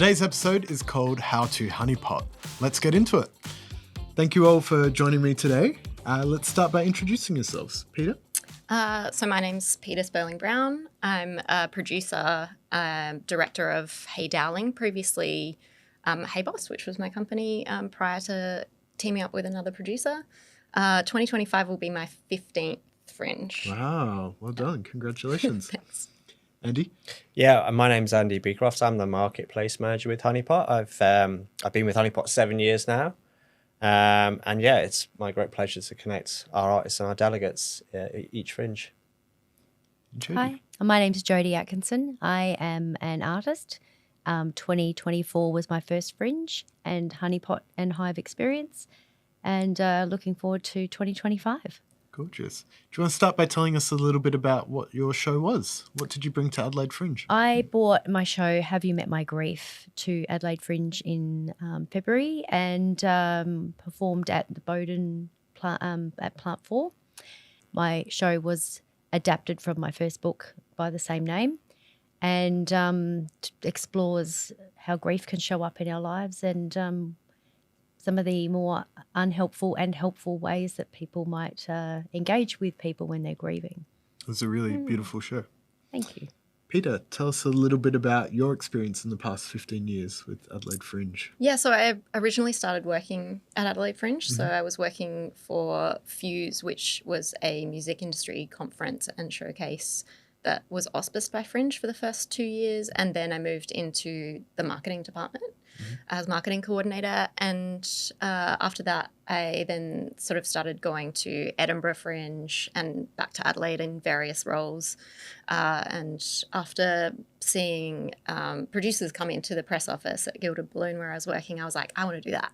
Today's episode is called How to Honeypot. Let's get into it. Thank you all for joining me today. Let's start by introducing yourselves. Peter? So my name's Peta Spurling-Brown. I'm a producer, director of Hey Dowling, previously Hey Boss, which was my company prior to teaming up with another producer. 2025 will be my 15th Fringe. Wow, well done. Congratulations. Thanks. Andy? Yeah, my name's Andy Beecroft. I'm the marketplace manager with Honeypot. I've been with Honeypot 7 years now. And yeah, it's my great pleasure to connect our artists and our delegates each Fringe. Jode? Hi, my name's Jode Atkinson. I am an artist. 2024 was my first Fringe and Honeypot and Hive experience, and looking forward to 2025. Gorgeous. Do you want to start by telling us a little bit about what your show was? What did you bring to Adelaide Fringe? I brought my show, Have You Met My Grief, to Adelaide Fringe in February and performed at the Bowden at Plant 4. My show was adapted from my first book by the same name and explores how grief can show up in our lives and some of the more unhelpful and helpful ways that people might engage with people when they're grieving. It was a really beautiful show. Thank you. Peter, tell us a little bit about your experience in the past 15 years with Adelaide Fringe. Yeah, so I originally started working at Adelaide Fringe. So I was working for Fuse, which was a music industry conference and showcase that was auspiced by Fringe for the first 2 years. And then I moved into the marketing department as marketing coordinator. And after that, I then sort of started going to Edinburgh Fringe and back to Adelaide in various roles. And after seeing producers come into the press office at Gilded Balloon where I was working, I was like, I want to do that.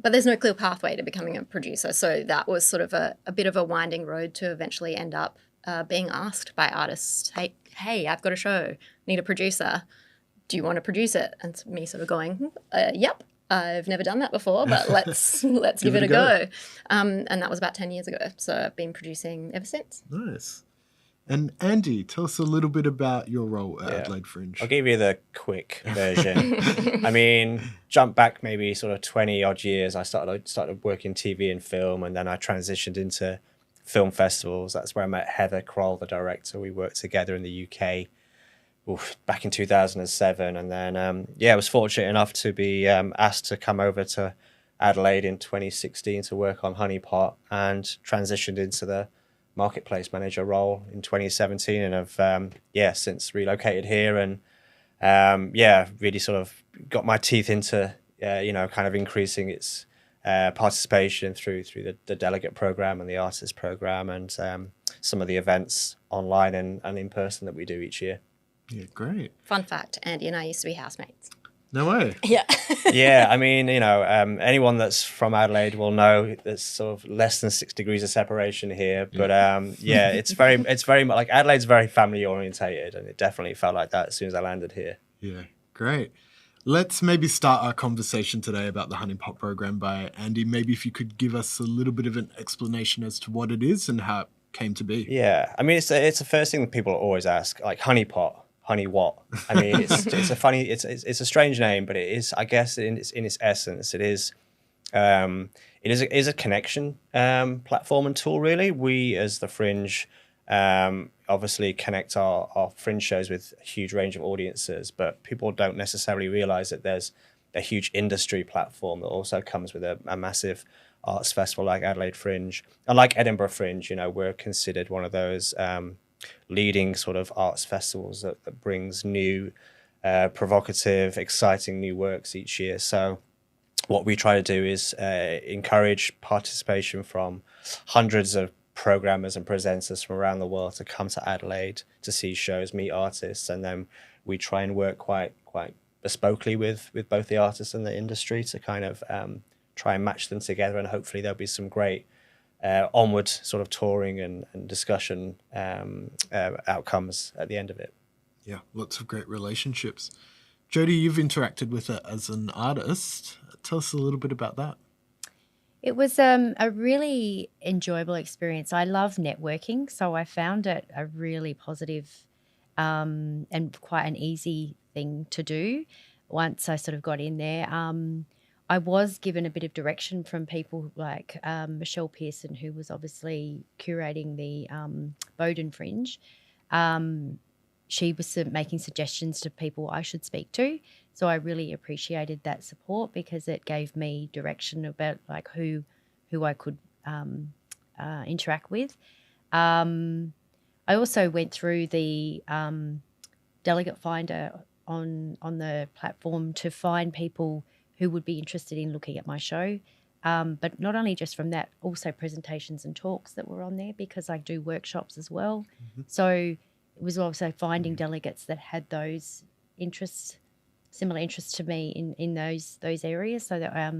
But there's no clear pathway to becoming a producer. So that was sort of a bit of a winding road to eventually end up being asked by artists, hey, I've got a show, need a producer. Do you want to produce it? And me sort of going, yep, I've never done that before, but let's give it a go. And that was about 10 years ago. So I've been producing ever since. Nice. And Andy, tell us a little bit about your role at Adelaide Fringe. I'll give you the quick version. I mean, jump back maybe sort of 20 odd years. I started working TV and film, and then I transitioned into film festivals. That's where I met Heather Kroll, the director. We worked together in the UK back in 2007. And then, I was fortunate enough to be asked to come over to Adelaide in 2016 to work on Honeypot, and transitioned into the marketplace manager role in 2017. And I've, since relocated here and, really sort of got my teeth into, kind of increasing its participation through the delegate program and the artist program and some of the events online and in person that we do each year. Yeah, great. Fun fact, Andy and I used to be housemates. No way. Yeah. Yeah, I mean, anyone that's from Adelaide will know there's sort of less than 6 degrees of separation here. But it's very much like Adelaide's very family orientated, and it definitely felt like that as soon as I landed here. Yeah, great. Let's maybe start our conversation today about the Honeypot program by Andy. Maybe if you could give us a little bit of an explanation as to what it is and how it came to be. Yeah, I mean, it's the first thing that people always ask, like Honeypot. Honey what? I mean, it's a strange name, but it is, I guess, in its essence, it is a connection platform and tool. Really, we as the Fringe obviously connect our Fringe shows with a huge range of audiences, but people don't necessarily realise that there's a huge industry platform that also comes with a massive arts festival like Adelaide Fringe and like Edinburgh Fringe. We're considered one of those leading sort of arts festivals that brings new, provocative, exciting new works each year. So what we try to do is encourage participation from hundreds of programmers and presenters from around the world to come to Adelaide to see shows, meet artists, and then we try and work quite bespokely with both the artists and the industry to kind of try and match them together, and hopefully there'll be some great onward sort of touring and discussion outcomes at the end of it. Yeah, lots of great relationships. Jode, you've interacted with it as an artist. Tell us a little bit about that. It was a really enjoyable experience. I love networking, so I found it a really positive and quite an easy thing to do. once I sort of got in there. I was given a bit of direction from people like Michelle Pearson, who was obviously curating the Bowden Fringe. She was making suggestions to people I should speak to. So I really appreciated that support because it gave me direction about like who I could interact with. I also went through the delegate finder on the platform to find people who would be interested in looking at my show. But not only just from that, also presentations and talks that were on there because I do workshops as well. Mm-hmm. So it was also finding delegates that had those interests, similar interests to me in those areas so that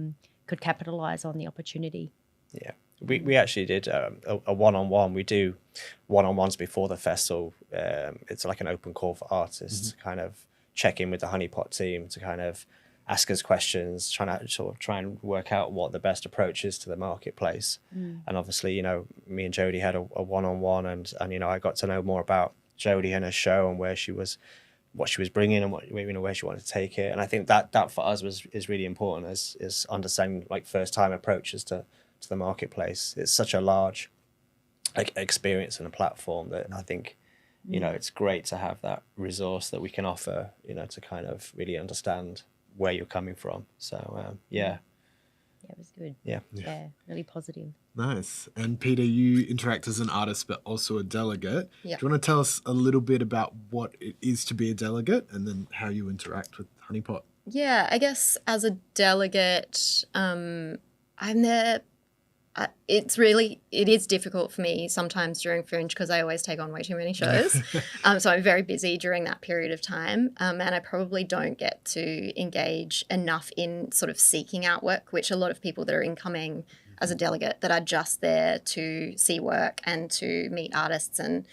could capitalise on the opportunity. Yeah. We actually did a one-on-one. We do one-on-ones before the festival. It's like an open call for artists to kind of check in with the Honeypot team to kind of ask us questions, try and work out what the best approach is to the marketplace. And obviously, you know, me and Jode had a one-on-one, and you know, I got to know more about Jode and her show and what she was bringing and where she wanted to take it. And I think that for us is really important is understanding like first-time approaches to the marketplace. It's such a large like experience and a platform that I think, you know, it's great to have that resource that we can offer, you know, to kind of really understand where you're coming from. So yeah, it was good. Yeah, really positive. Nice. And Peter, you interact as an artist but also a delegate. Yep. Do you want to tell us a little bit about what it is to be a delegate and then how you interact with Honeypot? Yeah, I guess as a delegate, I'm there. It is difficult for me sometimes during Fringe because I always take on way too many shows. So I'm very busy during that period of time. And I probably don't get to engage enough in sort of seeking out work, which a lot of people that are incoming as a delegate that are just there to see work and to meet artists and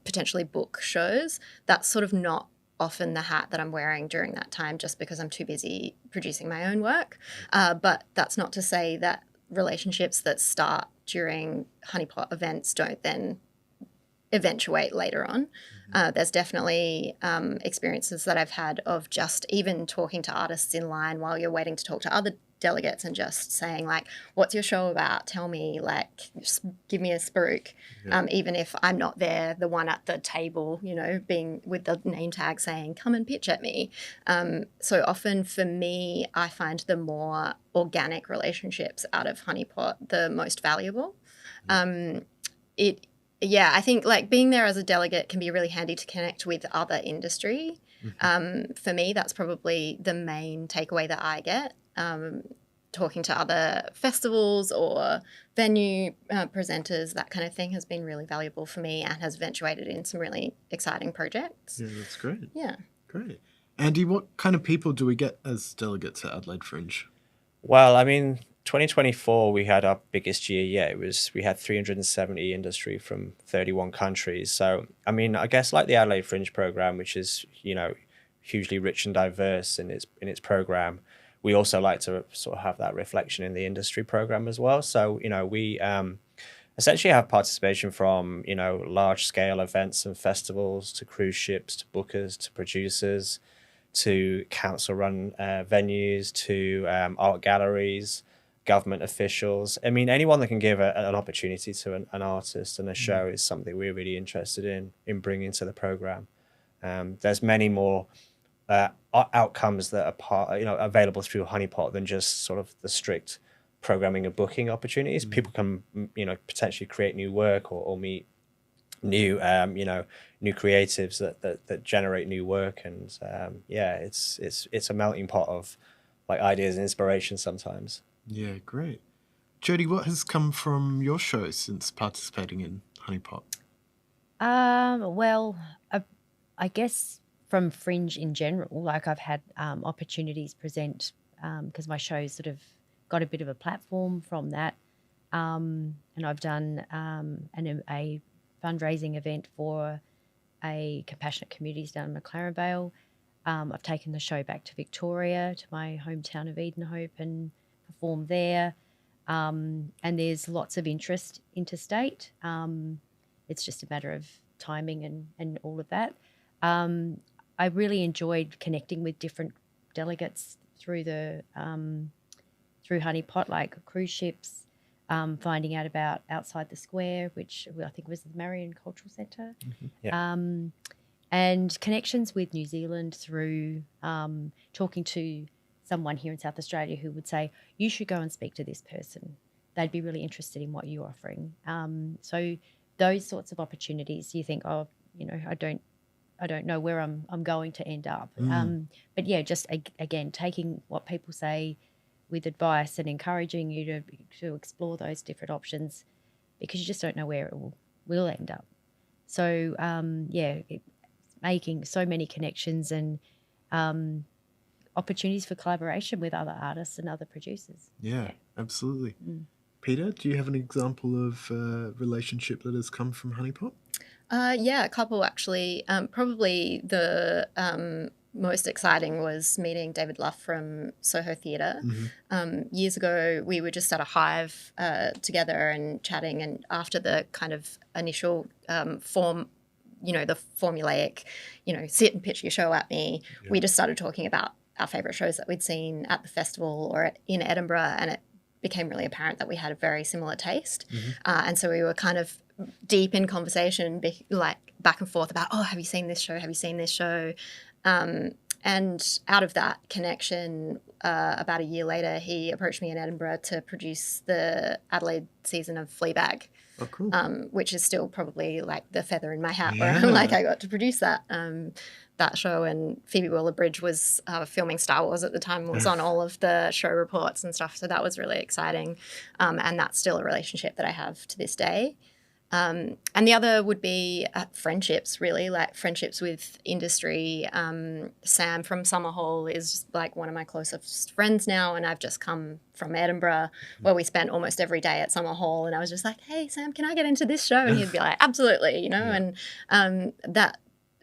potentially book shows. That's sort of not often the hat that I'm wearing during that time just because I'm too busy producing my own work. But that's not to say that relationships that start during Honeypot events don't then eventuate later on. There's definitely experiences that I've had of just even talking to artists in line while you're waiting to talk to other delegates and just saying like, what's your show about? Tell me, like, just give me a spruik. Even if I'm not there, the one at the table, you know, being with the name tag saying, come and pitch at me. So often for me, I find the more organic relationships out of Honeypot the most valuable. I think like being there as a delegate can be really handy to connect with other industry. For me, that's probably the main takeaway that I get. Talking to other festivals or venue presenters, that kind of thing has been really valuable for me and has eventuated in some really exciting projects. Yeah, that's great. Yeah. Great. Andy, what kind of people do we get as delegates at Adelaide Fringe? Well, I mean, 2024, we had our biggest year yet. We had 370 industry from 31 countries. So, I mean, I guess like the Adelaide Fringe program, which is, you know, hugely rich and diverse in its program, we also like to sort of have that reflection in the industry program as well. So, you know, we essentially have participation from, you know, large scale events and festivals to cruise ships, to bookers, to producers, to council run venues, to art galleries, government officials. I mean, anyone that can give an opportunity to an artist and a show is something we're really interested in bringing to the program. There's many more outcomes that are available through Honeypot than just sort of the strict programming and booking opportunities. People can, you know, potentially create new work or meet new new creatives that generate new work, and it's a melting pot of like ideas and inspiration sometimes. Yeah, great. Jody, what has come from your show since participating in Honeypot? Well, I guess from Fringe in general, like I've had opportunities present because my show sort of got a bit of a platform from that, and I've done a fundraising event for a compassionate communities down in McLaren Vale. I've taken the show back to Victoria, to my hometown of Edenhope, and performed there. And there's lots of interest interstate. It's just a matter of timing and all of that. I really enjoyed connecting with different delegates through the through Honey Pot, like cruise ships, finding out about Outside the Square, which I think was the Marion Cultural Centre. Yeah. And connections with New Zealand through talking to someone here in South Australia who would say, you should go and speak to this person. They'd be really interested in what you're offering. So those sorts of opportunities, you think, oh, you know, I don't know where I'm going to end up. But yeah, just again, taking what people say with advice and encouraging you to explore those different options, because you just don't know where it will end up. So making so many connections and opportunities for collaboration with other artists and other producers. Yeah, absolutely. Peter, do you have an example of a relationship that has come from Honey Pot? Yeah, a couple actually. Probably the most exciting was meeting David Luff from Soho Theatre. Years ago, we were just at a hive together and chatting, and after the kind of initial form, you know, the formulaic, you know, sit and pitch your show at me, we just started talking about our favourite shows that we'd seen at the festival or in Edinburgh, and it became really apparent that we had a very similar taste. And so we were kind of deep in conversation, like back and forth about, oh, have you seen this show? Have you seen this show? And out of that connection, about a year later, he approached me in Edinburgh to produce the Adelaide season of Fleabag. Oh, cool. Which is still probably like the feather in my hat where I'm like, I got to produce that show. And Phoebe Waller-Bridge was filming Star Wars at the time, was on all of the show reports and stuff. So that was really exciting. And that's still a relationship that I have to this day. And the other would be friendships, really, like friendships with industry. Sam from Summer Hall is like one of my closest friends now, and I've just come from Edinburgh where we spent almost every day at Summer Hall, and I was just like, hey, Sam, can I get into this show? And he'd be like, absolutely, you know, and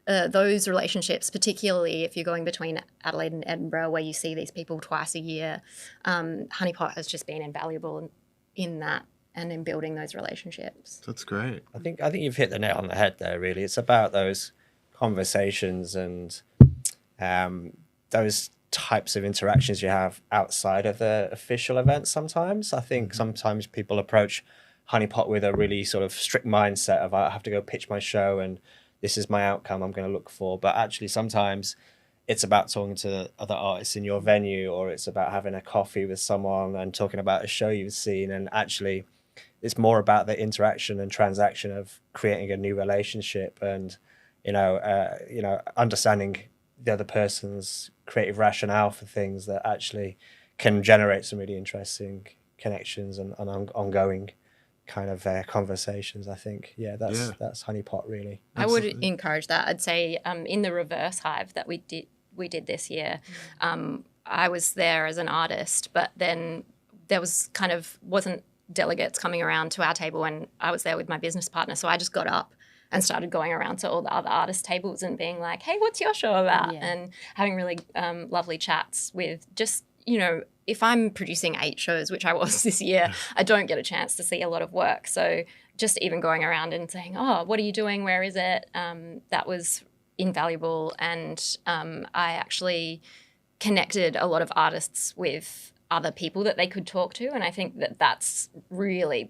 those relationships, particularly if you're going between Adelaide and Edinburgh where you see these people twice a year, Honey Pot has just been invaluable in that. And in building those relationships. That's great. I think you've hit the nail on the head there, really. It's about those conversations and those types of interactions you have outside of the official event sometimes. I think sometimes people approach Honey Pot with a really sort of strict mindset of, I have to go pitch my show and this is my outcome I'm going to look for. But actually sometimes it's about talking to other artists in your venue, or it's about having a coffee with someone and talking about a show you've seen, and actually it's more about the interaction and transaction of creating a new relationship and, understanding the other person's creative rationale for things that actually can generate some really interesting connections and ongoing ongoing kind of conversations. I think, that's Honey Pot really. I would encourage that. I'd say in the reverse hive that we did this year, I was there as an artist, but then there wasn't delegates coming around to our table, and I was there with my business partner. So I just got up and started going around to all the other artist tables and being like, hey, what's your show about? And having really lovely chats with just, you know, if I'm producing 8 shows, which I was this year, I don't get a chance to see a lot of work. So just even going around and saying, oh, what are you doing? Where is it? That was invaluable. And I actually connected a lot of artists with other people that they could talk to, and I think that that's really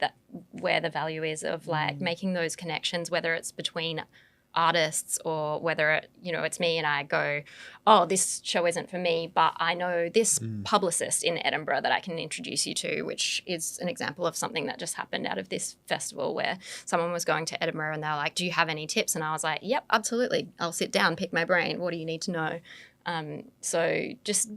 where the value is of like making those connections, whether it's between artists or whether it's me and I go, oh, this show isn't for me, but I know this publicist in Edinburgh that I can introduce you to, which is an example of something that just happened out of this festival where someone was going to Edinburgh and they're like, do you have any tips? And I was like, yep, absolutely, I'll sit down, pick my brain, what do you need to know? So just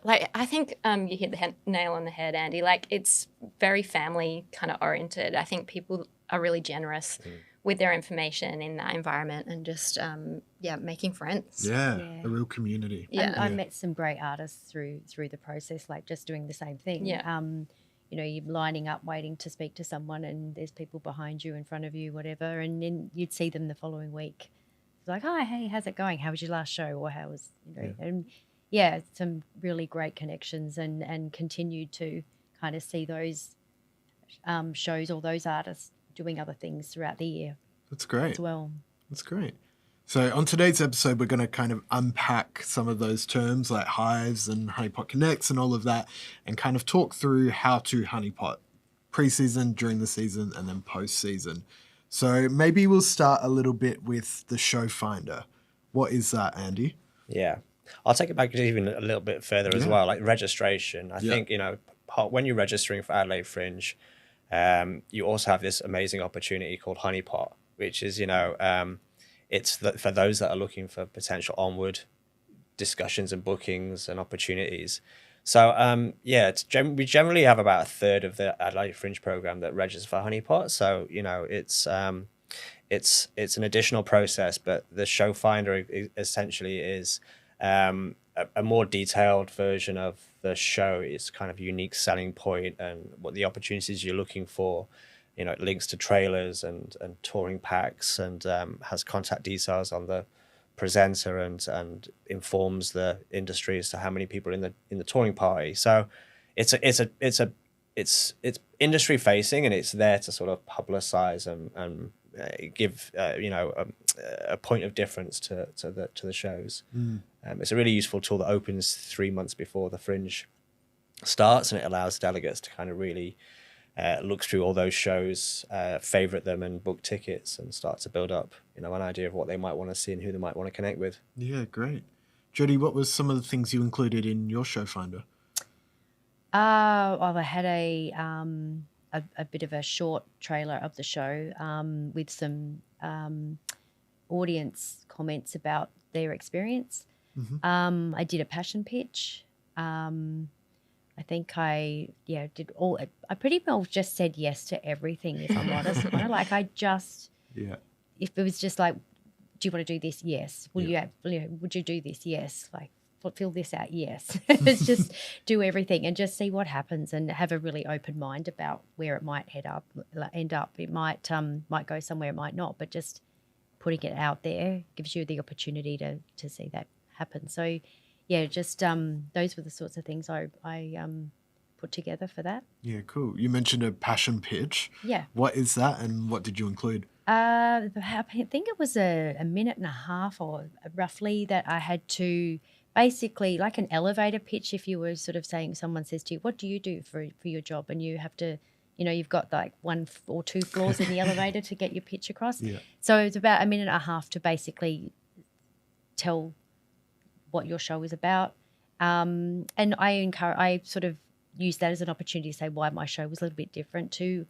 like, I think you hit the nail on the head, Andy. Like, it's very family kind of oriented. I think people are really generous with their information in that environment and just, making friends. Yeah, a real community. Yeah. I met some great artists through the process, like just doing the same thing. Yeah. You're lining up, waiting to speak to someone, and there's people behind you, in front of you, whatever, and then you'd see them the following week. It's like, oh, hey, how's it going? How was your last show? Or how was, and some really great connections and continued to kind of see those shows or those artists doing other things throughout the year. That's great. As well. That's great. So on today's episode, we're going to kind of unpack some of those terms like hives and Honeypot Connects and all of that, and kind of talk through how to honeypot pre-season, during the season, and then post-season. So maybe we'll start a little bit with the show finder. What is that, Andy? Yeah. I'll take it back even a little bit further as well, like registration. I think, when you're registering for Adelaide Fringe, you also have this amazing opportunity called Honeypot, which is, it's for those that are looking for potential onward discussions and bookings and opportunities. So, we generally have about a third of the Adelaide Fringe program that registers for Honeypot. So, it's an additional process, but the show finder essentially is a more detailed version of the show. It's kind of unique selling point and what the opportunities you're looking for. It links to trailers and touring packs, and has contact details on the presenter and informs the industry as to how many people are in the touring party. So it's industry facing, and it's there to sort of publicize and give a point of difference to the shows. It's a really useful tool that opens 3 months before the Fringe starts, and it allows delegates to kind of really look through all those shows, favorite them, and book tickets, and start to build up an idea of what they might want to see and who they might want to connect with. Yeah, great. Jody, what was some of the things you included in your show finder? I had a bit of a short trailer of the show with some audience comments about their experience. I did a passion pitch. I think I did all. I pretty well just said yes to everything, if I'm honest. If it was just like, do you want to do this? Yes. Would you do this? Yes. Like, fill this out? Yes. It's just do everything and just see what happens, and have a really open mind about where it might end up. It might go somewhere, it might not, but just putting it out there gives you the opportunity to see that happen. So just those were the sorts of things I put together for that. Yeah, cool. You mentioned a passion pitch. Yeah. What is that, and what did you include? I think it was a minute and a half or roughly that I had to basically, like an elevator pitch, if you were sort of saying, someone says to you, what do you do for your job? And you have to, you've got like 1 or 2 floors in the elevator to get your pitch across. Yeah. So it's about a minute and a half to basically tell what your show is about. And I sort of use that as an opportunity to say why my show was a little bit different to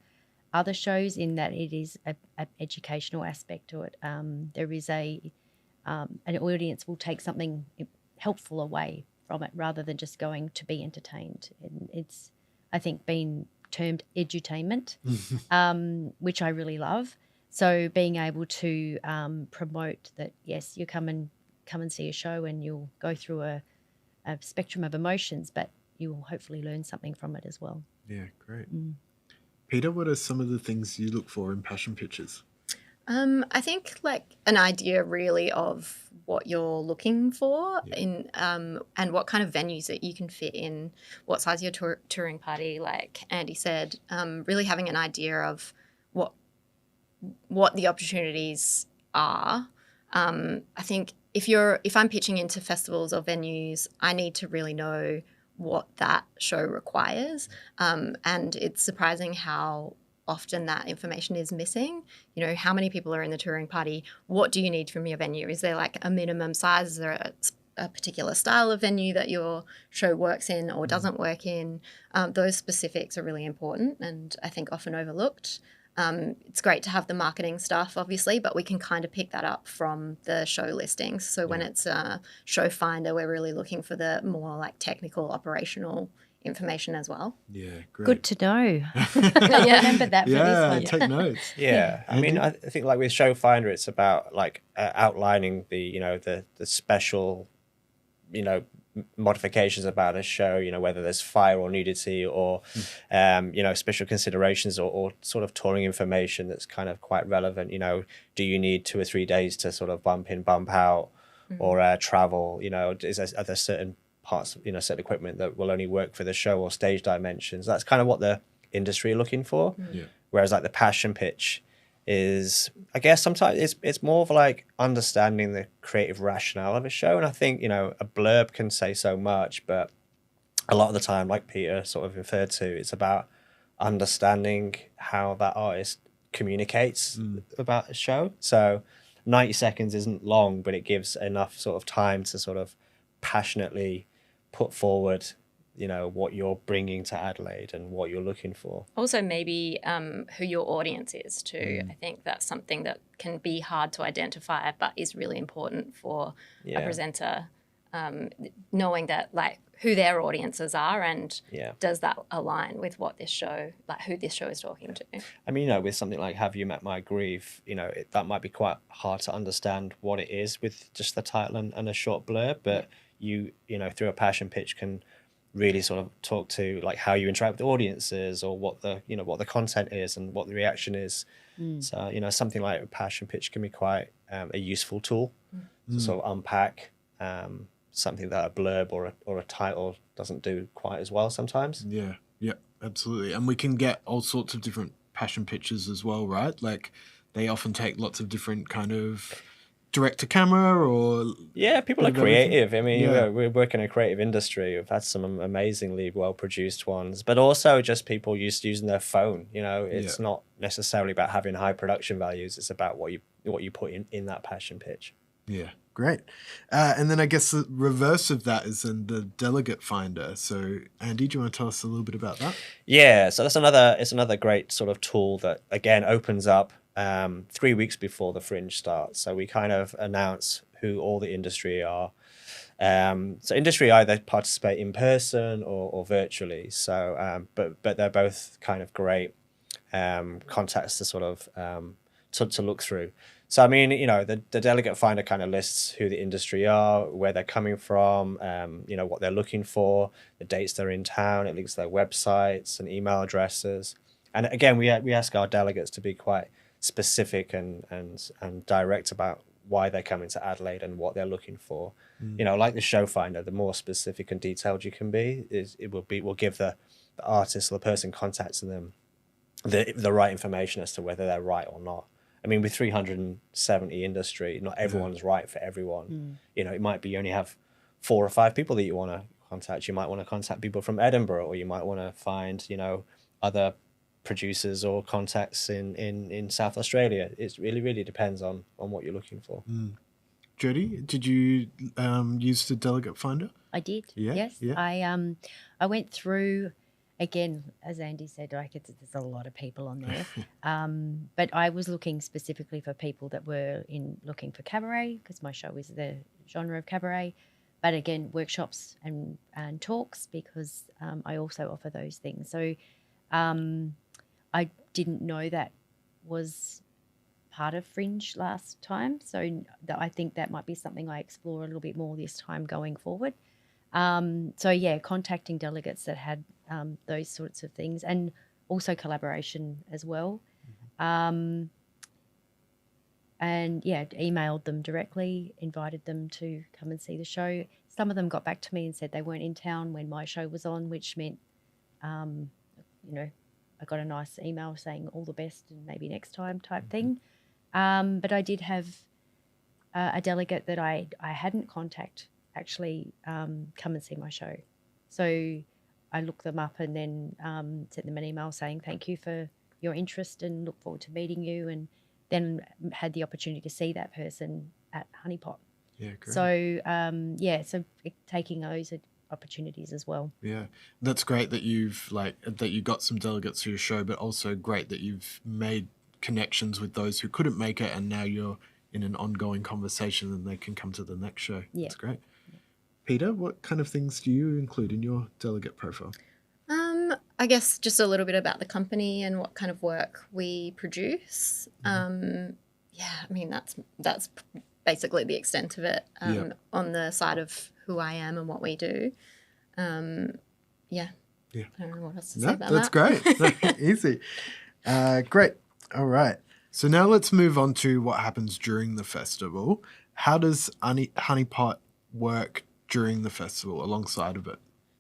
other shows, in that it is an educational aspect to it. There is an audience will take something helpful away from it rather than just going to be entertained. And it's, I think, been termed edutainment, which I really love. So being able to promote that, yes, you come and see a show and you'll go through a spectrum of emotions, but you will hopefully learn something from it as well. Yeah, great. Peter, what are some of the things you look for in passion pitches? I think like an idea really of what you're looking for in and what kind of venues that you can fit in, what size your touring party, like Andy said, really having an idea of what the opportunities are. I think if I'm pitching into festivals or venues, I need to really know what that show requires. And it's surprising how often that information is missing. How many people are in the touring party? What do you need from your venue? Is there like a minimum size? Is there a particular style of venue that your show works in or doesn't work in? Those specifics are really important and I think often overlooked. It's great to have the marketing stuff, obviously, but we can kind of pick that up from the show listings. So when it's a show finder, we're really looking for the more like technical, operational information as well. Yeah, great. Good to know. I'll remember that for this one. Take notes. Yeah, I mean, I think like with show finder, it's about like outlining the the special modifications about a show, whether there's fire or nudity or special considerations or sort of touring information that's kind of quite relevant. Do you need 2 or 3 days to sort of bump in, bump out, or travel? Are there certain parts, certain equipment that will only work for the show, or stage dimensions? That's kind of what the industry are looking for. Whereas like the passion pitch, is, I guess sometimes it's more of like understanding the creative rationale of a show. And I think, you know, a blurb can say so much, but a lot of the time, like Peter sort of referred to, it's about understanding how that artist communicates about a show. So 90 seconds isn't long, but it gives enough sort of time to sort of passionately put forward, you know, what you're bringing to Adelaide and what you're looking for. Also, maybe who your audience is too. I think that's something that can be hard to identify, but is really important for a presenter, knowing that, like, who their audiences are and does that align with what this show, like who this show is talking to. I mean, you know, with something like Have You Met My Grief, you know, that might be quite hard to understand what it is with just the title and a short blurb, but you know, through a passion pitch can really sort of talk to like how you interact with audiences or what the, you know, what the content is and what the reaction is. So, you know, something like a passion pitch can be quite a useful tool to sort of unpack something that a blurb or a title doesn't do quite as well sometimes. Yeah, absolutely. And we can get all sorts of different passion pitches as well, right? Like they often take lots of different kind of direct to camera or... Yeah, people are creative. I mean, we work in a creative industry. We've had some amazingly well-produced ones, but also just people using their phone. You know, it's not necessarily about having high production values. It's about what you put in that passion pitch. Yeah, great. And then I guess the reverse of that is in the delegate finder. So Andy, do you want to tell us a little bit about that? Yeah, so it's another great sort of tool that, again, opens up 3 weeks before the Fringe starts. So we kind of announce who all the industry are. So industry either participate in person or virtually. So, but they're both kind of great contacts to sort of to look through. So, I mean, you know, the delegate finder kind of lists who the industry are, where they're coming from, you know, what they're looking for, the dates they're in town. It links to their websites and email addresses. And again, we ask our delegates to be quite specific and direct about why they're coming to Adelaide and what they're looking for. You know, like the show finder, the more specific and detailed you can be, will give the artist or the person contacting them the right information as to whether they're right or not. I mean, with 370 industry, not everyone's right for everyone. You know, it might be you only have 4 or 5 people that you want to contact. You might want to contact people from Edinburgh, or you might want to find, you know, other producers or contacts in South Australia. It really depends on what you're looking for. Jody, did you use the delegate finder? I did. Yeah, yes. yeah. I went through, again, as Andy said, like there's a lot of people on there. But I was looking specifically for people that were looking for cabaret, because my show is the genre of cabaret. But again, workshops and talks, because I also offer those things. So I didn't know that was part of Fringe last time. So I think that might be something I explore a little bit more this time going forward. So, yeah, contacting delegates that had those sorts of things, and also collaboration as well. And, yeah, emailed them directly, invited them to come and see the show. Some of them got back to me and said they weren't in town when my show was on, which meant, you know, I got a nice email saying all the best and maybe next time type thing. But I did have a delegate that I hadn't contacted actually come and see my show. So I looked them up and then sent them an email saying thank you for your interest and look forward to meeting you, and then had the opportunity to see that person at Honeypot. Yeah, great. So, so taking those opportunities as well. Yeah, that's great that you've that you got some delegates to your show, but also great that you've made connections with those who couldn't make it, and now you're in an ongoing conversation and they can come to the next show. Yeah. That's great. Peter, what kind of things do you include in your delegate profile? I guess just a little bit about the company and what kind of work we produce. I mean, that's basically the extent of it on the side of who I am and what we do. I don't know what else to say about that's that. great. Easy. Great. All right. So now let's move on to what happens during the festival. How does Honeypot work during the festival alongside of it?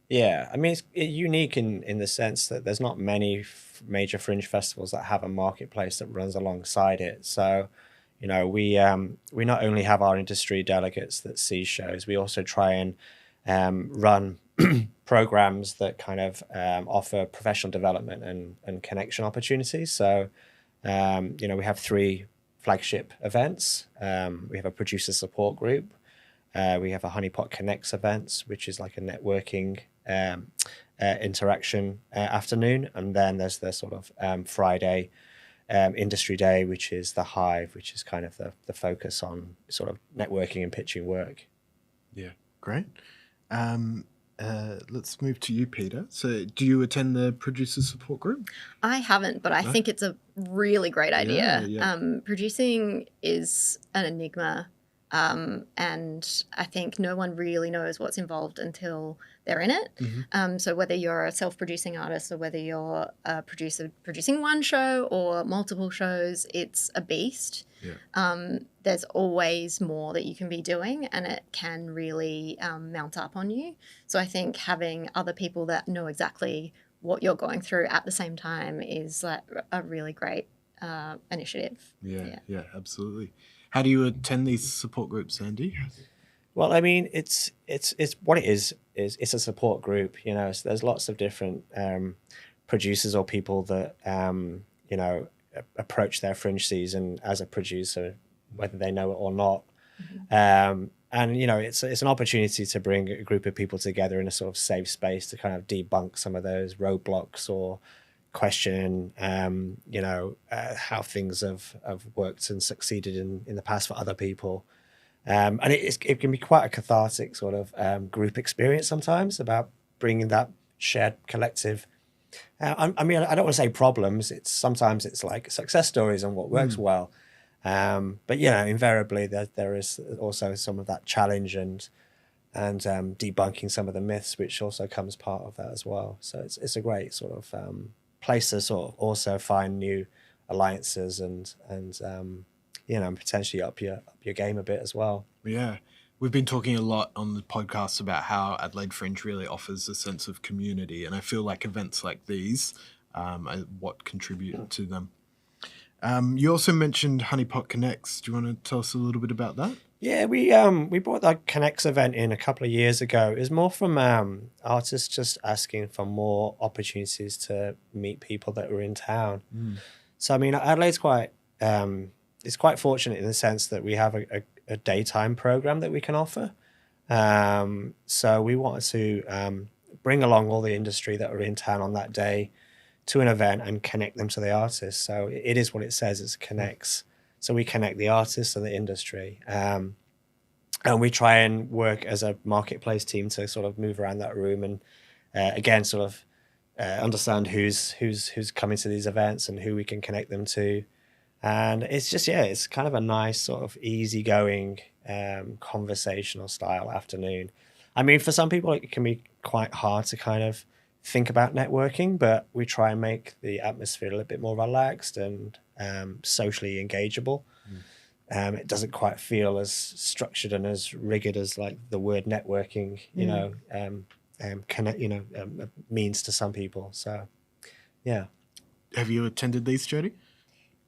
Yeah, I mean, it's unique in the sense that there's not many major fringe festivals that have a marketplace that runs alongside it. So, we not only have our industry delegates that see shows, we also try and run programs that kind of offer professional development and connection opportunities. So, we have 3 flagship events. We have a producer support group. We have a Honeypot Connects events, which is like a networking interaction afternoon. And then there's the sort of Friday industry day, which is the Hive, which is kind of the focus on sort of networking and pitching work. Yeah, great. Let's move to you, Peter. So do you attend the producer support group? I haven't, but I think it's a really great idea. Yeah. Producing is an enigma, and I think no one really knows what's involved until they're in it. So whether you're a self-producing artist or whether you're a producer producing one show or multiple shows, it's a beast. Yeah. There's always more that you can be doing, and it can really mount up on you. So I think having other people that know exactly what you're going through at the same time is like a really great initiative. Yeah, absolutely. How do you attend these support groups, Andy? Well, I mean, it's what it is it's a support group. So there's lots of different producers or people that approach their fringe season as a producer, whether they know it or not. And it's an opportunity to bring a group of people together in a sort of safe space to kind of debunk some of those roadblocks or question how things have worked and succeeded in the past for other people. And it can be quite a cathartic sort of group experience sometimes about bringing that shared collective. I mean, I don't want to say problems. Sometimes it's like success stories and what works well. But invariably there is also some of that challenge and debunking some of the myths, which also comes part of that as well. So it's a great sort of place to sort of also find new alliances and potentially up your game a bit as well. Yeah. We've been talking a lot on the podcast about how Adelaide Fringe really offers a sense of community, and I feel like events like these are what contribute to them. You also mentioned Honeypot Connects. Do you want to tell us a little bit about that? Yeah, we brought that Connects event in a couple of years ago. It was more from artists just asking for more opportunities to meet people that were in town. So I mean, Adelaide's quite it's quite fortunate in the sense that we have a daytime program that we can offer. So we wanted to bring along all the industry that are in town on that day to an event and connect them to the artists. So it is what it says, it's connects. So we connect the artists and the industry. And we try and work as a marketplace team to sort of move around that room and again, sort of understand who's coming to these events and who we can connect them to. And it's just, it's kind of a nice sort of easygoing conversational style afternoon. I mean, for some people, it can be quite hard to kind of think about networking, but we try and make the atmosphere a little bit more relaxed and socially engageable. It doesn't quite feel as structured and as rigid as like the word networking, means to some people. So, yeah. Have you attended these, Jode?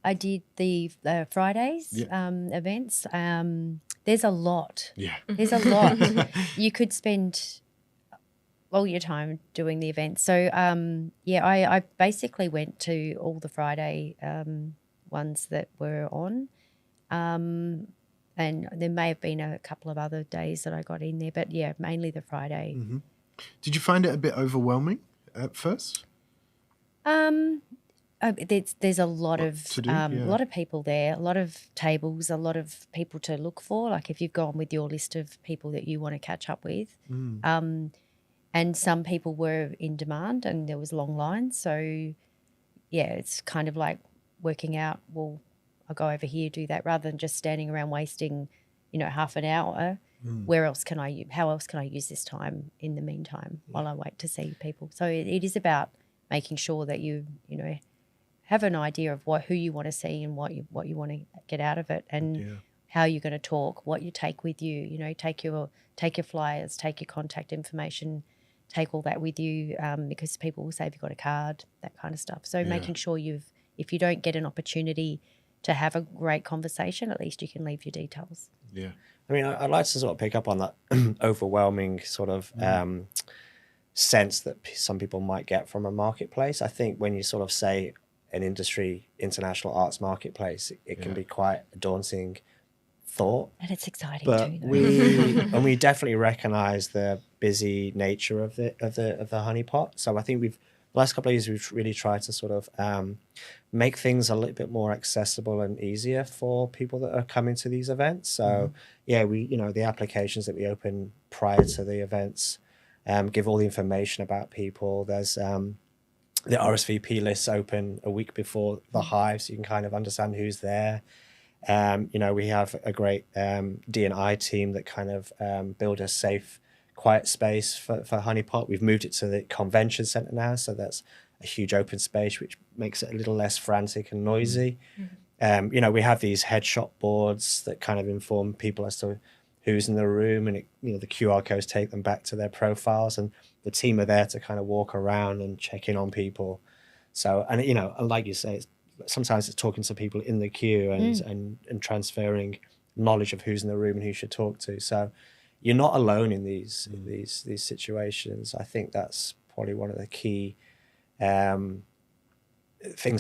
I did the Fridays events. There's a lot. Yeah. There's a lot. You could spend all your time doing the events. So, I basically went to all the Friday ones that were on. And there may have been a couple of other days that I got in there, but mainly the Friday. Did you find it a bit overwhelming at first? There's a lot of to do, a lot of people there, a lot of tables, a lot of people to look for. Like if you've gone with your list of people that you want to catch up with, and some people were in demand, and there was long lines. So it's kind of like working out. Well, I'll go over here, do that, rather than just standing around wasting, half an hour. How else can I use this time in the meantime while I wait to see people? So it is about making sure that you have an idea of who you want to see and what you want to get out of it, and how you're going to talk, what you take with you. Take your flyers, take your contact information, take all that with you, because people will say, have you got a card, that kind of stuff. So making sure if you don't get an opportunity to have a great conversation, at least you can leave your details. Yeah. I mean, I'd like to sort of pick up on that overwhelming sort of sense that some people might get from a marketplace. I think when you sort of say an industry, international arts marketplace, it can be quite a daunting thought. And it's exciting But too, though. we definitely recognise the busy nature of the honeypot. So I think the last couple of years we've really tried to sort of make things a little bit more accessible and easier for people that are coming to these events. So the applications that we open prior to the events give all the information about people. There's the RSVP lists open a week before the hive, so you can kind of understand who's there. We have a great D&I team that kind of build a safe, quiet space for honeypot. We've moved it to the convention centre now, so that's a huge open space, which makes it a little less frantic and noisy. We have these headshot boards that kind of inform people as to who's in the room, and the QR codes take them back to their profiles, and the team are there to kind of walk around and check in on people. So, and like you say, sometimes it's talking to people in the queue and transferring knowledge of who's in the room and who you should talk to. So you're not alone in these situations. I think that's probably one of the key things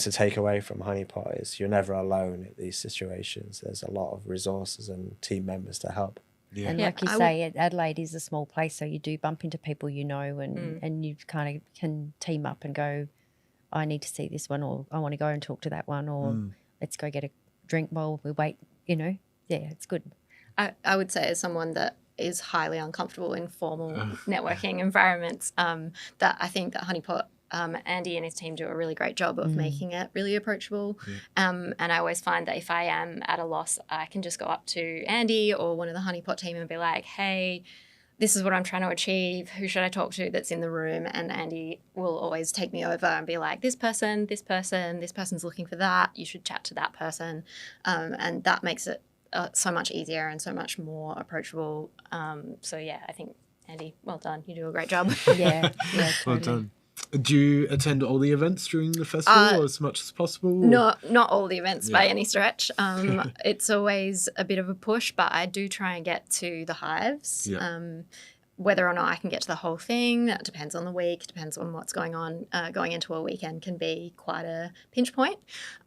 to take away from honeypot is you're never alone in these situations. There's a lot of resources and team members to help. Yeah. And like you say, Adelaide is a small place, so you do bump into people and you kind of can team up and go, I need to see this one, or I want to go and talk to that one, or let's go get a drink while we wait, it's good. I would say as someone that is highly uncomfortable in formal networking environments, that I think that honeypot, Andy and his team do a really great job of making it really approachable. And I always find that if I am at a loss, I can just go up to Andy or one of the honeypot team and be like, hey, this is what I'm trying to achieve. Who should I talk to that's in the room? And Andy will always take me over and be like, this person's looking for that. You should chat to that person. And that makes it so much easier and so much more approachable. I think, Andy, well done. You do a great job. Yeah, totally. Well done. Do you attend all the events during the festival or as much as possible? Not all the events by any stretch. It's always a bit of a push, but I do try and get to the hives. Yeah. Whether or not I can get to the whole thing, that depends on the week, depends on what's going on. Going into a weekend can be quite a pinch point.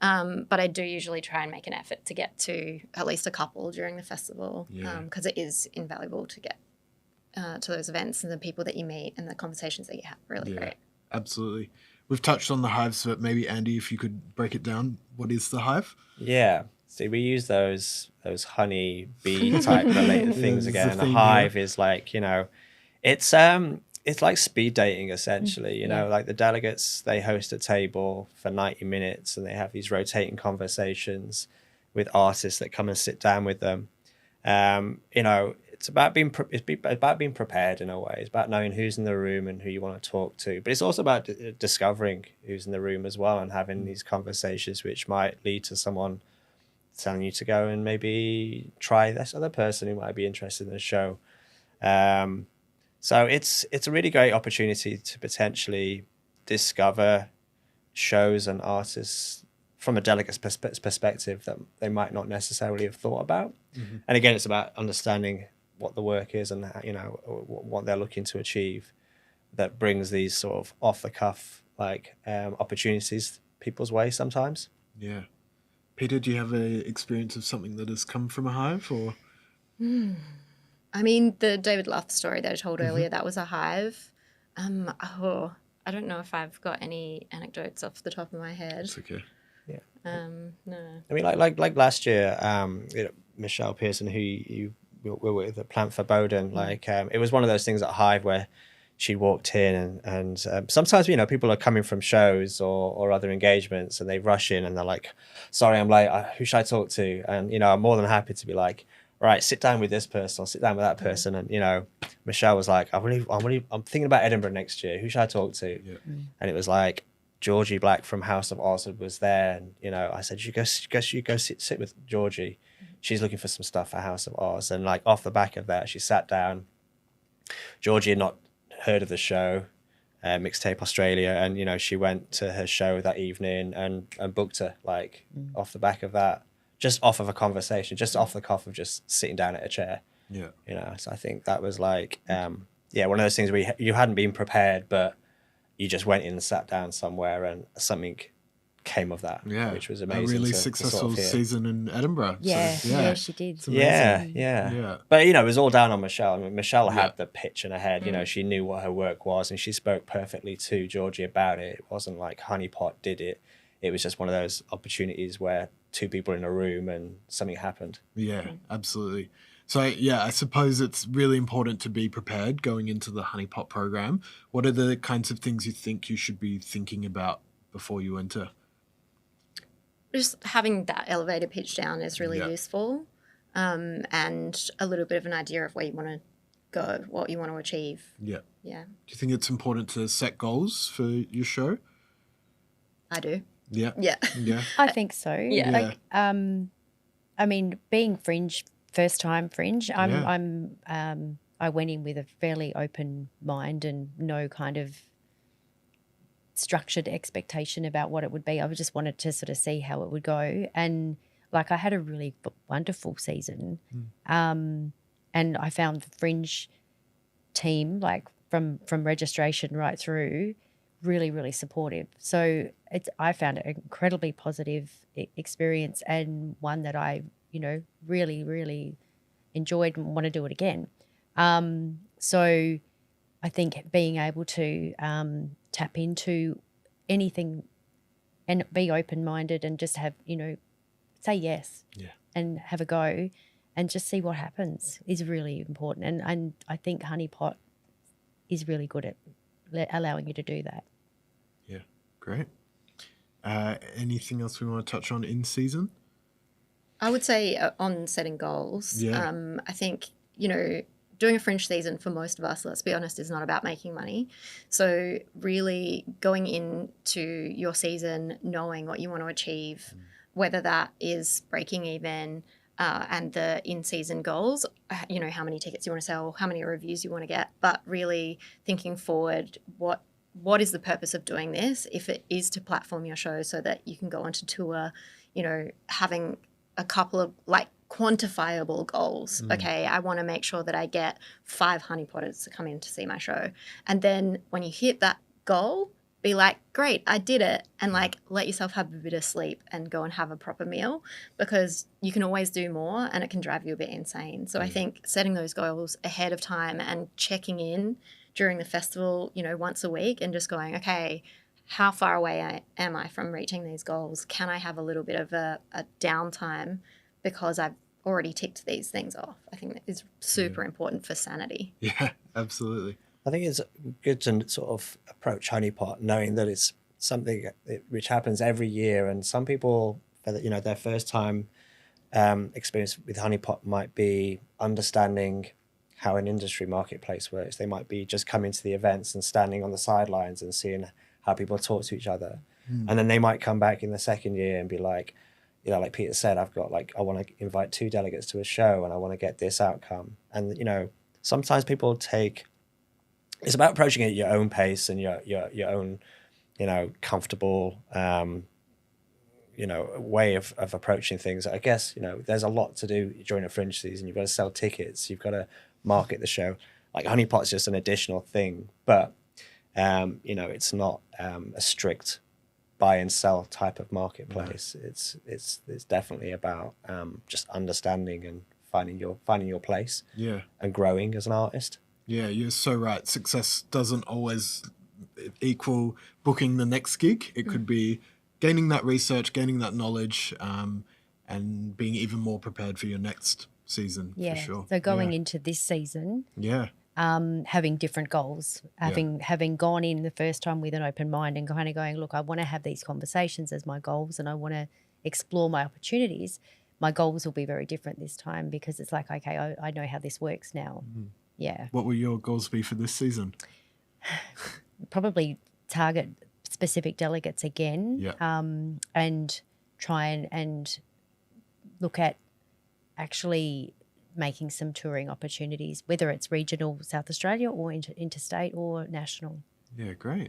But I do usually try and make an effort to get to at least a couple during the festival because it is invaluable to get to those events and the people that you meet and the conversations that you have. Really great. Absolutely. We've touched on the hives, but maybe, Andy, if you could break it down, what is the hive? Yeah. See, we use those honey bee type related things again. And a hive is like, it's like speed dating essentially. Like the delegates, they host a table for 90 minutes and they have these rotating conversations with artists that come and sit down with them. It's about being prepared in a way. It's about knowing who's in the room and who you want to talk to. But it's also about discovering who's in the room as well and having these conversations which might lead to someone telling you to go and maybe try this other person who might be interested in the show. So it's a really great opportunity to potentially discover shows and artists from a delegate's perspective that they might not necessarily have thought about. And again, it's about understanding what the work is and what they're looking to achieve that brings these sort of off the cuff opportunities people's way sometimes. Yeah. Peter, do you have an experience of something that has come from a hive or? I mean, the David Luff story that I told earlier, that was a hive. I don't know if I've got any anecdotes off the top of my head. It's okay. Yeah. No. I mean, like last year, Michelle Pearson, who you were with at Plant for Bowden, it was one of those things at Hive where she walked in and sometimes, people are coming from shows or other engagements and they rush in and they're like, sorry, I'm late. Who should I talk to? And, I'm more than happy to be like, right, sit down with this person or sit down with that person. And, Michelle was like, I'm thinking about Edinburgh next year. Who should I talk to? Yeah. And it was like, Georgie Black from House of Oz was there. And, I said, you go sit with Georgie. She's looking for some stuff for House of Oz. And off the back of that, she sat down. Georgie had not heard of the show, Mixtape Australia, and you know, she went to her show that evening and booked her like off the back of that, just off of a conversation, just off the cuff of just sitting down at a chair. Yeah. You know, so I think that was like, one of those things where you hadn't been prepared, but you just went in and sat down somewhere, and something came of that. Yeah. Which was amazing. A really to successful sort of hear. season in Edinburgh. Yeah, So, yeah, she did. It's amazing. Yeah. But you know, it was all down on Michelle. I mean, Michelle Yeah. had the pitch in her head. You know, she knew what her work was, and she spoke perfectly to Georgie about it. It wasn't like Honeypot did it. It was just one of those opportunities where two people in a room and something happened. Yeah, absolutely. So, yeah, I suppose it's really important to be prepared going into the Honeypot program. What are the kinds of things you think you should be thinking about before you enter? Just having that elevator pitch down is really Yeah. useful, and a little bit of an idea of where you want to go, what you want to achieve. Yeah. Yeah, Do you think it's important to set goals for your show? I do. Yeah. Yeah. Yeah. I think so. Yeah. Like, I mean, being Fringe, first time Fringe, I went in with a fairly open mind and no kind of structured expectation about what it would be. I just wanted to sort of see how it would go. And like I had a really wonderful season. And I found the Fringe team, like from registration right through, really, really supportive. So I found it an incredibly positive experience, and one that I, you know, really, really enjoyed and want to do it again. So I think being able to tap into anything and be open-minded and just have, you know, say yes and have a go and just see what happens is really important. And I think Honeypot is really good at allowing you to do that. Yeah. Great. Anything else we want to touch on in season? I would say on setting goals, Yeah. I think, you know, doing a Fringe season for most of us, let's be honest, is not about making money. So really going into your season knowing what you want to achieve, whether that is breaking even and the in-season goals, you know, how many tickets you want to sell, how many reviews you want to get, but really thinking forward, what is the purpose of doing this? If it is to platform your show so that you can go on to tour, you know, having a couple of like quantifiable goals. Okay, I want to make sure that I get 5 honeypotters to come in to see my show. And then when you hit that goal, be like, great, I did it. And like, let yourself have a bit of sleep and go and have a proper meal, because you can always do more and it can drive you a bit insane. So I think setting those goals ahead of time and checking in during the festival, you know, once a week and just going, okay, how far away am I from reaching these goals? Can I have a little bit of a downtime because I've already ticked these things off? I think that is super important for sanity. Yeah, absolutely. I think it's good to sort of approach Honeypot knowing that it's something which happens every year, and some people, you know, their first time experience with Honeypot might be understanding how an industry marketplace works. They might be just coming to the events and standing on the sidelines and seeing how people talk to each other. And then they might come back in the second year and be like, you know, like Peter said, I want to invite 2 delegates to a show and I want to get this outcome. And, you know, sometimes people it's about approaching it at your own pace and your own, you know, comfortable, you know, way of approaching things. I guess, you know, there's a lot to do during a Fringe season. You've got to sell tickets. You've got to market the show. Like Honeypot's just an additional thing, but, you know, it's not a strict buy and sell type of marketplace. It's definitely about just understanding and finding your place. Yeah. And growing as an artist. Yeah, you're so right. Success doesn't always equal booking the next gig. It could be gaining that research, gaining that knowledge, and being even more prepared for your next season, Yeah. for sure. So going into this season, having different goals, having gone in the first time with an open mind and kind of going, look, I want to have these conversations as my goals and I want to explore my opportunities. My goals will be very different this time because it's like, okay, I know how this works now. Yeah. What will your goals be for this season? Probably target specific delegates again, and try and look at actually making some touring opportunities, whether it's regional South Australia or interstate or national. Yeah, great.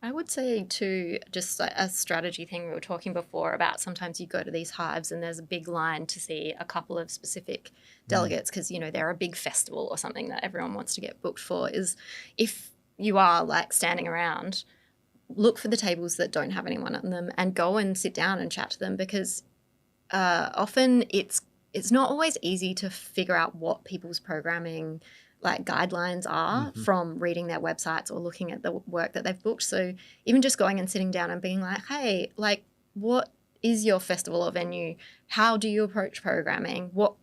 I would say too, just like a strategy thing, we were talking before about sometimes you go to these hives and there's a big line to see a couple of specific delegates because, you know, they're a big festival or something that everyone wants to get booked for, is if you are like standing around, look for the tables that don't have anyone on them and go and sit down and chat to them, because often it's not always easy to figure out what people's programming like guidelines are from reading their websites or looking at the work that they've booked. So even just going and sitting down and being like, hey, like, what is your festival or venue? How do you approach programming? What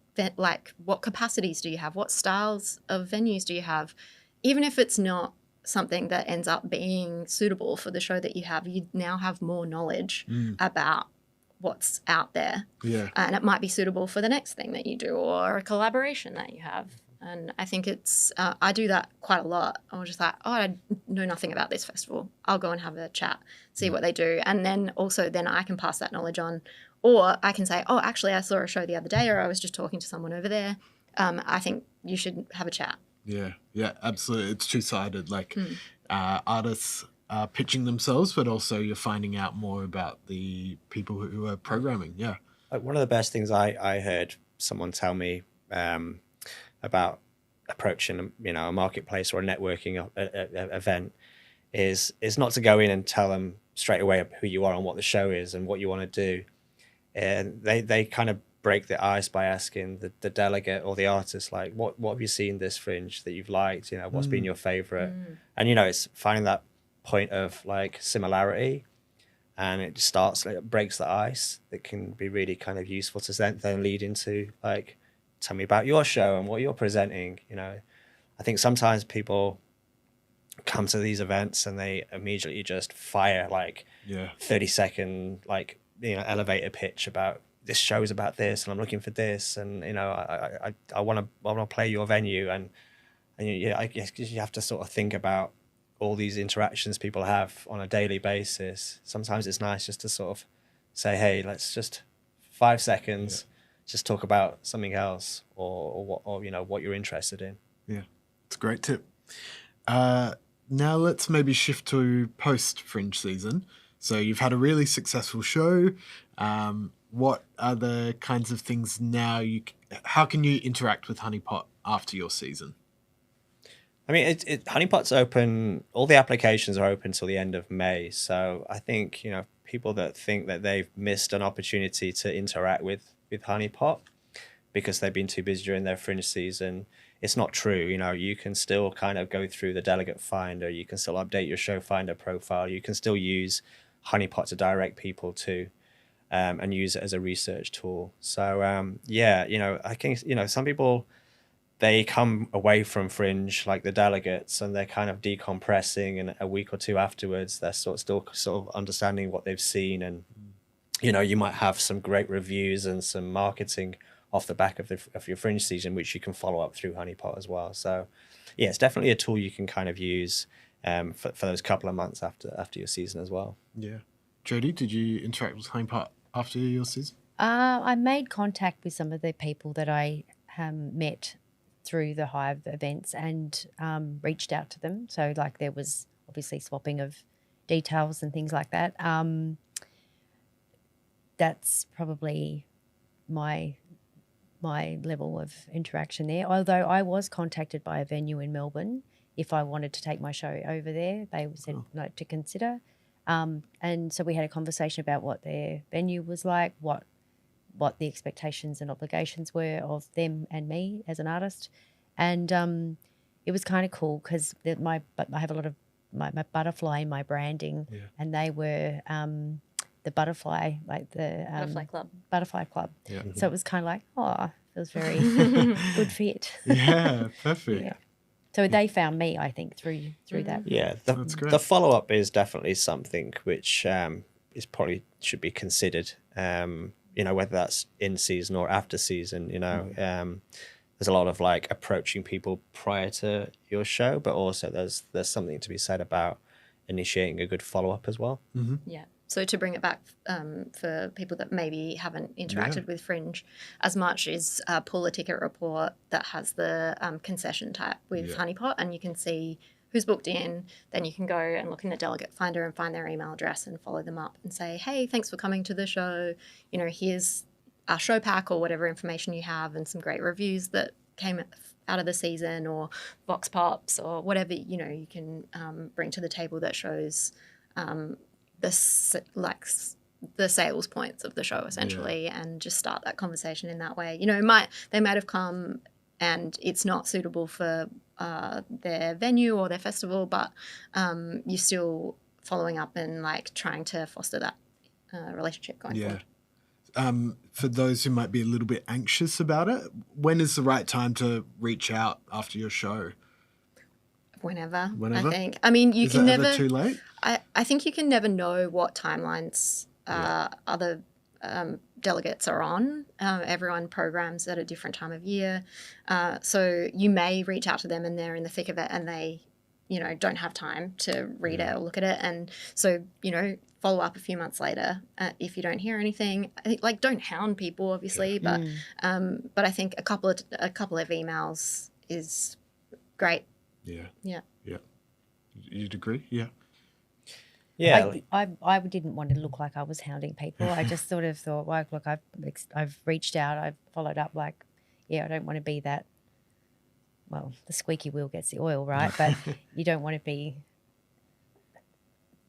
capacities do you have? What styles of venues do you have? Even if it's not something that ends up being suitable for the show that you have, you now have more knowledge about what's out there. Yeah. And it might be suitable for the next thing that you do or a collaboration that you have. And I think it's, I do that quite a lot. I'm just like, oh, I know nothing about this festival. I'll go and have a chat, see what they do. And then also then I can pass that knowledge on. Or I can say, oh, actually, I saw a show the other day, or I was just talking to someone over there. I think you should have a chat. Yeah, absolutely. It's two-sided. Like artists are pitching themselves, but also you're finding out more about the people who are programming. Yeah. Like one of the best things I heard someone tell me about approaching, you know, a marketplace or a networking event is not to go in and tell them straight away who you are and what the show is and what you want to do. And they kind of break the ice by asking the delegate or the artist, like, what have you seen this Fringe that you've liked? You know, what's been your favorite? And, you know, it's finding that point of like similarity, and it starts, like, it breaks the ice. That can be really kind of useful to then lead into like, tell me about your show and what you're presenting. You know, I think sometimes people come to these events and they immediately just fire like 30-second, like, you know, elevator pitch about this show is about this and I'm looking for this, and, you know, I want to play your venue, and I guess you have to sort of think about all these interactions people have on a daily basis. Sometimes it's nice just to sort of say, hey, let's just 5 seconds. Just talk about something else, or you know, what you're interested in. Yeah, it's a great tip. Now let's maybe shift to post Fringe season. So you've had a really successful show. What are the kinds of things now how can you interact with Honeypot after your season? I mean, Honeypot's open. All the applications are open till the end of May. So I think, you know, people that think that they've missed an opportunity to interact with Honeypot because they've been too busy during their Fringe season, it's not true. You know, you can still kind of go through the delegate finder. You can still update your show finder profile. You can still use Honeypot to direct people to, and use it as a research tool. So yeah, you know, I think, you know, some people, they come away from Fringe, like the delegates, and they're kind of decompressing, and a week or two afterwards they're still sort of understanding what they've seen, and, you know, you might have some great reviews and some marketing off the back of your Fringe season, which you can follow up through Honeypot as well. So yeah, it's definitely a tool you can kind of use for those couple of months after your season as well. Yeah. Jodie, did you interact with Honeypot after your season? I made contact with some of the people that I met through the Hive events and reached out to them. So like there was obviously swapping of details and things like that. That's probably my level of interaction there. Although I was contacted by a venue in Melbourne if I wanted to take my show over there. They said no to consider. And so we had a conversation about what their venue was like, what the expectations and obligations were of them and me as an artist. And it was kind of cool because I have a lot of my butterfly in my branding, and they were the butterfly, like the Butterfly Club. Yeah. So it was kind of like, oh, it was very good fit. Yeah, perfect. Yeah. So they found me, I think, through that. Yeah, That's great. The follow-up is definitely something which is probably should be considered, you know, whether that's in season or after season, you know. There's a lot of like approaching people prior to your show, but also there's something to be said about initiating a good follow-up as well. Yeah. So to bring it back for people that maybe haven't interacted with Fringe as much, is pull a ticket report that has the concession tab with Honeypot, and you can see who's booked in. Then you can go and look in the delegate finder and find their email address and follow them up and say, hey, thanks for coming to the show. You know, here's our show pack or whatever information you have and some great reviews that came out of the season, or Vox Pops or whatever, you know, you can bring to the table that shows the sales points of the show essentially, and just start that conversation in that way. You know, they might have come and it's not suitable for their venue or their festival, but you're still following up and like trying to foster that relationship going forward. For those who might be a little bit anxious about it, when is the right time to reach out after your show? Whenever? I think. I mean, you is can it never. Ever too late? I think you can never know what timelines other delegates are on. Everyone programs at a different time of year, so you may reach out to them and they're in the thick of it, and they, you know, don't have time to read it or look at it, and so, you know, follow up a few months later if you don't hear anything. I think, like, don't hound people, obviously, but I think a couple of emails is great. Yeah. You'd agree? Yeah. Yeah. I didn't want to look like I was hounding people. I just sort of thought, well, look, I've reached out, I've followed up. Like, I don't want to be that. Well, the squeaky wheel gets the oil, right? But you don't want to be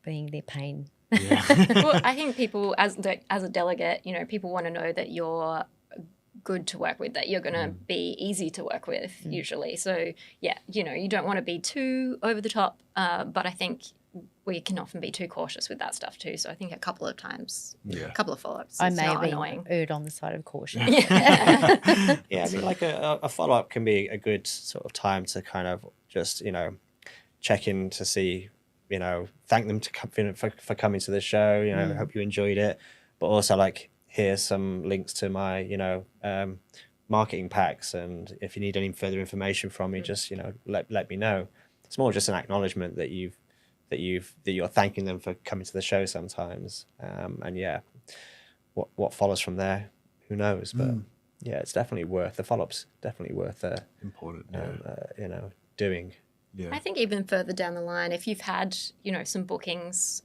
being their pain. Well, I think people, as a delegate, you know, people want to know that you're good to work with, that you're going to be easy to work with usually. So, yeah, you know, you don't want to be too over the top, but I think we can often be too cautious with that stuff too. So I think a couple of times, a couple of follow-ups, I may have annoying. erred on the side of caution. I mean, like a follow-up can be a good sort of time to kind of just, you know, check in to see, you know, thank them for coming to the show, you know, hope you enjoyed it, but also like, here's some links to my, you know, marketing packs, and if you need any further information from me, just, you know, let me know. It's more just an acknowledgement that you're thanking them for coming to the show sometimes, and what follows from there, who knows? But it's definitely worth the follow-ups. Definitely worth important, you know, doing. Yeah. I think even further down the line, if you've had, you know, some bookings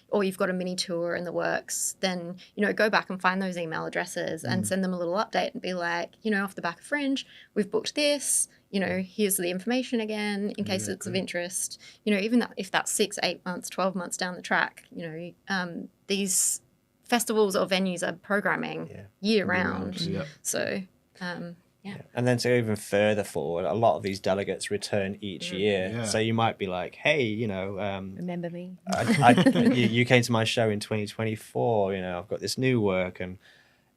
or you've got a mini tour in the works, then, you know, go back and find those email addresses and send them a little update and be like, you know, off the back of Fringe, we've booked this, you know, here's the information again in case it's of interest. You know, even if that's 6, 8 months, 12 months down the track, you know, these festivals or venues are programming year round. So, And then to go even further forward, a lot of these delegates return each year. So you might be like, hey, you know, remember me? you came to my show in 2024, you know, I've got this new work. And,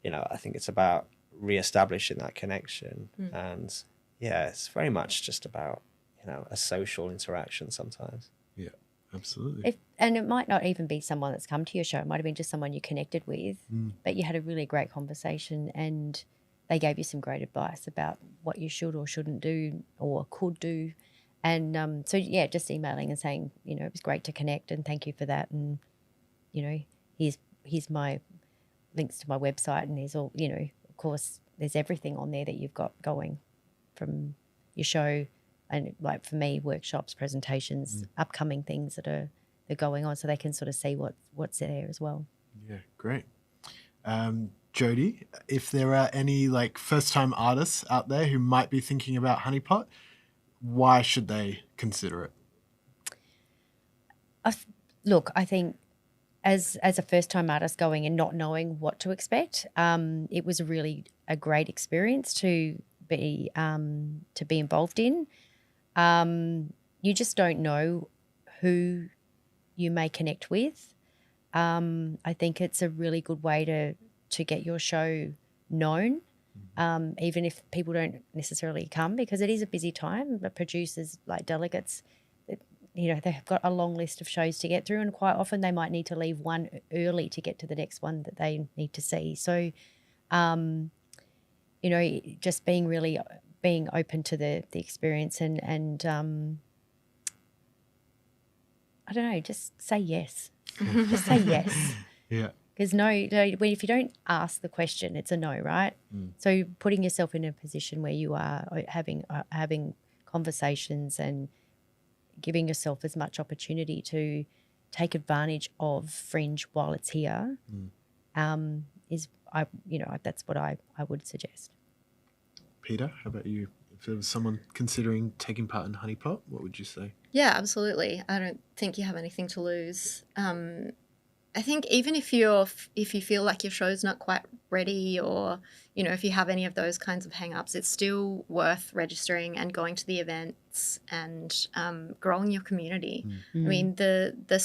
you know, I think it's about reestablishing that connection. And it's very much just about, you know, a social interaction sometimes. Yeah, absolutely. And it might not even be someone that's come to your show. It might have been just someone you connected with, but you had a really great conversation and they gave you some great advice about what you should or shouldn't do or could do. And just emailing and saying, you know, it was great to connect and thank you for that. And, you know, here's my links to my website, and there's all, you know, of course, there's everything on there that you've got going from your show. And like for me, workshops, presentations, upcoming things that are going on, so they can sort of see what's there as well. Yeah, great. Jode, if there are any like first-time artists out there who might be thinking about Honeypot, why should they consider it? I think as a first-time artist going and not knowing what to expect, it was really a great experience to be involved in. You just don't know who you may connect with. I think it's a really good way to get your show known, even if people don't necessarily come, because it is a busy time. But producers, like delegates, you know, they've got a long list of shows to get through, and quite often they might need to leave one early to get to the next one that they need to see. So, you know, just being open to the experience and I don't know, just say yes. Just say yes. Yeah. Because if you don't ask the question, it's a no, right? So putting yourself in a position where you are having conversations and giving yourself as much opportunity to take advantage of Fringe while it's here that's what I would suggest. Peter, how about you? If there was someone considering taking part in Honeypot, what would you say? Yeah, absolutely. I don't think you have anything to lose. I think even if you feel like your show's not quite ready, or if you have any of those kinds of hang-ups, it's still worth registering and going to the events and growing your community. I mean, the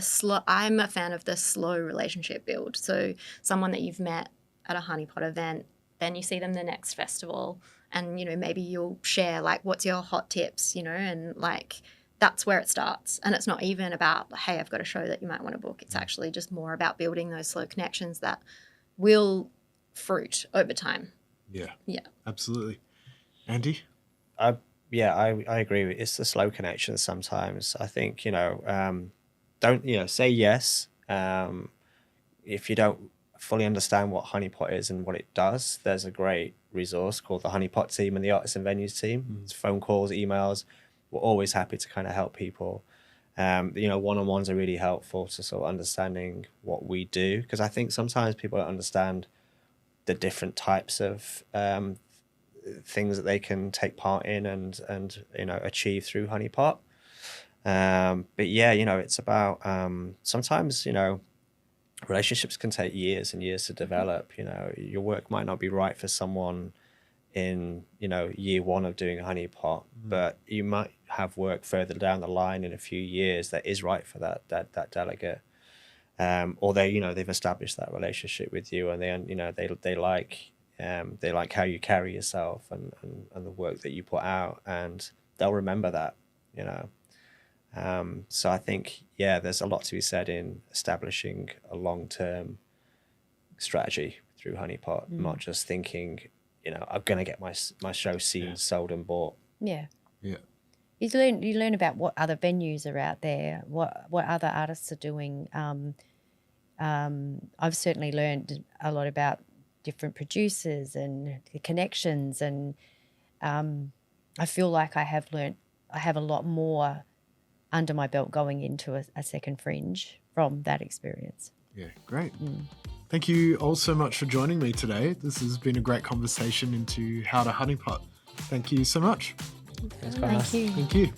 slow. I'm a fan of the slow relationship build. So someone that you've met at a Honeypot event, then you see them the next festival, and maybe you'll share like what's your hot tips, and like. That's where it starts. And it's not even about, hey, I've got a show that you might want to book. It's actually just more about building those slow connections that will fruit over time. Yeah. Yeah. Absolutely. Andy? I agree. It's the slow connections sometimes. I think, don't, say yes. If you don't fully understand what Honeypot is and what it does, there's a great resource called the Honeypot team and the Artists and Venues team. It's phone calls, emails. We're always happy to kind of help people. One-on-ones are really helpful to sort of understanding what we do, because I think sometimes people don't understand the different types of things that they can take part in and achieve through Honeypot. But yeah, it's about sometimes relationships can take years and years to develop. Your work might not be right for someone in year one of doing a Honeypot, but you might have work further down the line in a few years that is right for that delegate, or they've established that relationship with you, and they like how you carry yourself and the work that you put out, and they'll remember that. So I think there's a lot to be said in establishing a long-term strategy through Honeypot, not just thinking I'm going to get my show seen, sold and bought. Yeah. Yeah. You learn about what other venues are out there, what other artists are doing. I've certainly learned a lot about different producers and the connections, and I feel like I have a lot more under my belt going into a second Fringe from that experience. Yeah, great. Thank you all so much for joining me today. This has been a great conversation into how to Honeypot. Thank you so much. Thanks, guys. Thank you. Thank you.